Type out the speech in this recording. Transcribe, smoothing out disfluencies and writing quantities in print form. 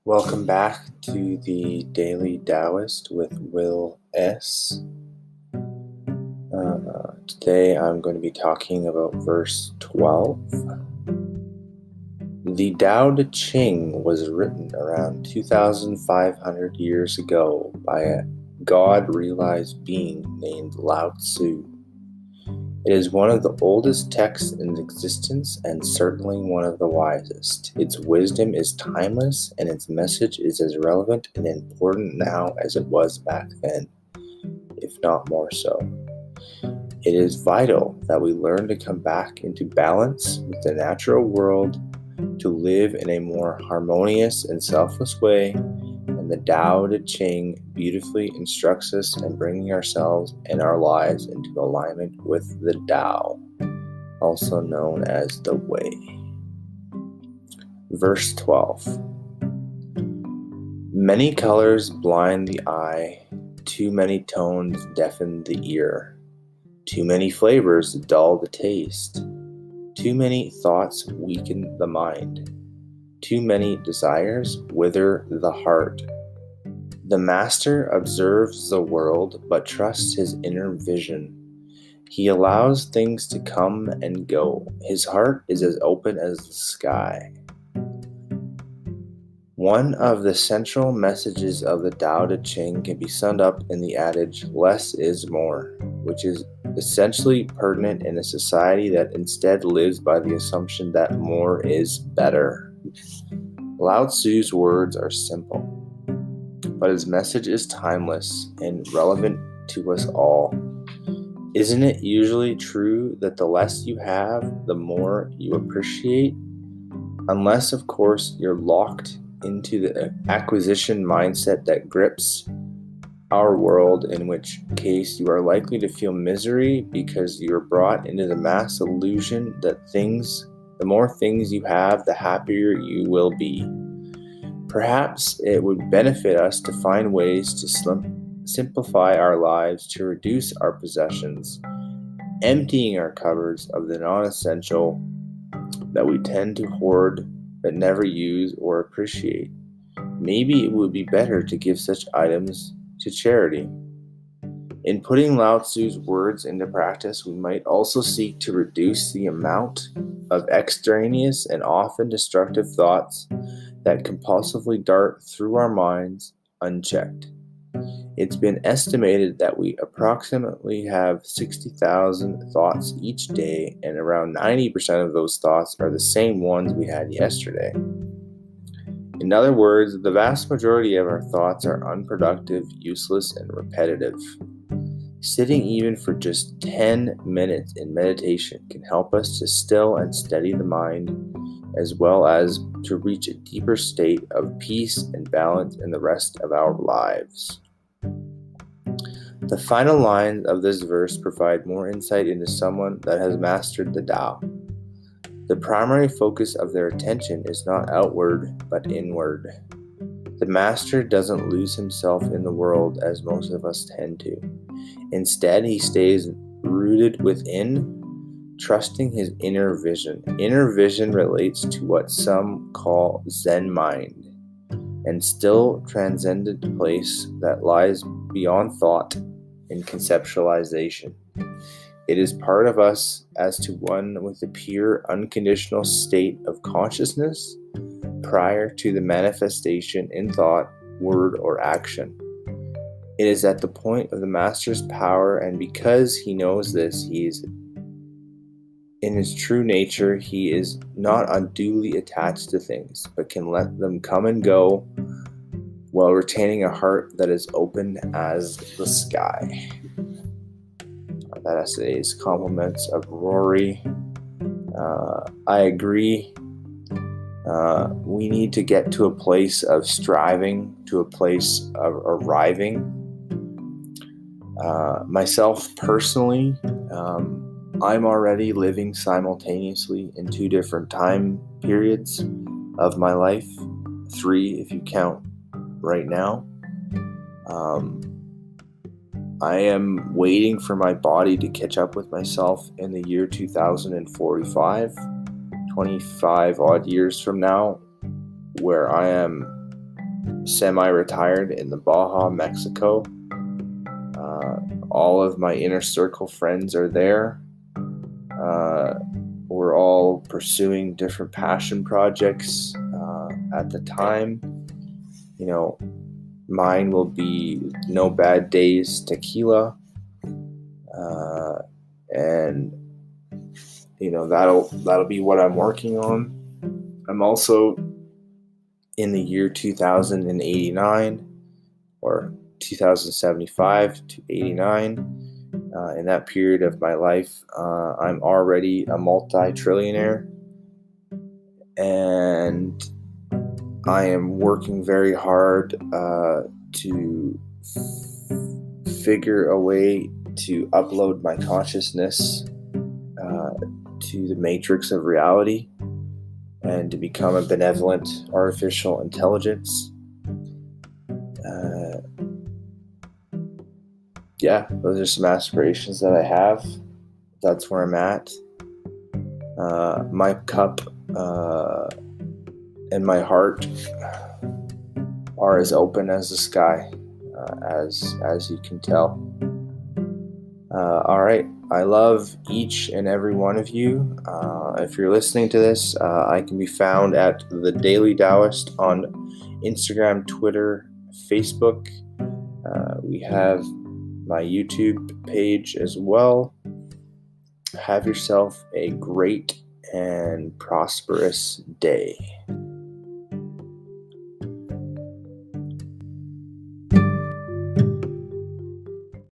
Welcome back to the Daily Taoist with Will S. Today I'm going to be talking about verse 12. The Tao Te Ching was written around 2,500 years ago by a God-realized being named Lao-Tzu. It is one of the oldest texts in existence and certainly one of the wisest. Its wisdom is timeless and its message is as relevant and important now as it was back then, if not more so. It is vital that we learn to come back into balance with the natural world, to live in a more harmonious and selfless way, and the Tao Te Ching beautifully instructs us in bringing ourselves and our lives into alignment with the Tao, also known as the Way. Verse 12. Many colors blind the eye, too many tones deafen the ear, too many flavors dull the taste, too many thoughts weaken the mind, too many desires wither the heart. The master observes the world, but trusts his inner vision. He allows things to come and go. His heart is as open as the sky. One of the central messages of the Tao Te Ching can be summed up in the adage, less is more, which is essentially pertinent in a society that instead lives by the assumption that more is better. Lao Tzu's words are simple, but his message is timeless and relevant to us all. Isn't it usually true that the less you have, the more you appreciate? Unless, of course, you're locked into the acquisition mindset that grips our world, in which case you are likely to feel misery because you are brought into the mass illusion that the more things you have, the happier you will be. Perhaps it would benefit us to find ways to simplify our lives, to reduce our possessions, emptying our cupboards of the non-essential that we tend to hoard but never use or appreciate. Maybe it would be better to give such items to charity. In putting Lao Tzu's words into practice, we might also seek to reduce the amount of extraneous and often destructive thoughts that compulsively dart through our minds unchecked. It's been estimated that we approximately have 60,000 thoughts each day, and around 90% of those thoughts are the same ones we had yesterday. In other words, the vast majority of our thoughts are unproductive, useless, and repetitive. Sitting even for just 10 minutes in meditation can help us to still and steady the mind, as well as to reach a deeper state of peace and balance in the rest of our lives. The final lines of this verse provide more insight into someone that has mastered the Tao. The primary focus of their attention is not outward, but inward. The master doesn't lose himself in the world as most of us tend to. Instead, he stays rooted within, trusting his inner vision. Inner vision relates to what some call Zen mind, and still transcendent place that lies beyond thought and conceptualization. It is part of us as to one with the pure, unconditional state of consciousness prior to the manifestation in thought, word, or action. It is at the point of the master's power, and because he knows this, he is in his true nature, he is not unduly attached to things, but can let them come and go while retaining a heart that is open as the sky. That essay is compliments of Rory. I agree. We need to get to a place of striving, to a place of arriving. Myself personally, I'm already living simultaneously in two different time periods of my life, 3 if you count right now. I am waiting for my body to catch up with myself in the year 2045, 25 odd years from now, where I am semi-retired in the Baja, Mexico. All of my inner circle friends are there. We're all pursuing different passion projects at the time. Mine will be No Bad Days Tequila, and that'll be what I'm working on. I'm also in the year 2089 or 2075 to 89. In that period of my life, I'm already a multi-trillionaire, and I am working very hard to figure a way to upload my consciousness to the matrix of reality and to become a benevolent artificial intelligence. Those are some aspirations that I have. That's where I'm at. My cup and my heart are as open as the sky, as you can tell. All right. I love each and every one of you. If you're listening to this, I can be found at The Daily Taoist on Instagram, Twitter, Facebook. We have my YouTube page as well. Have yourself a great and prosperous day.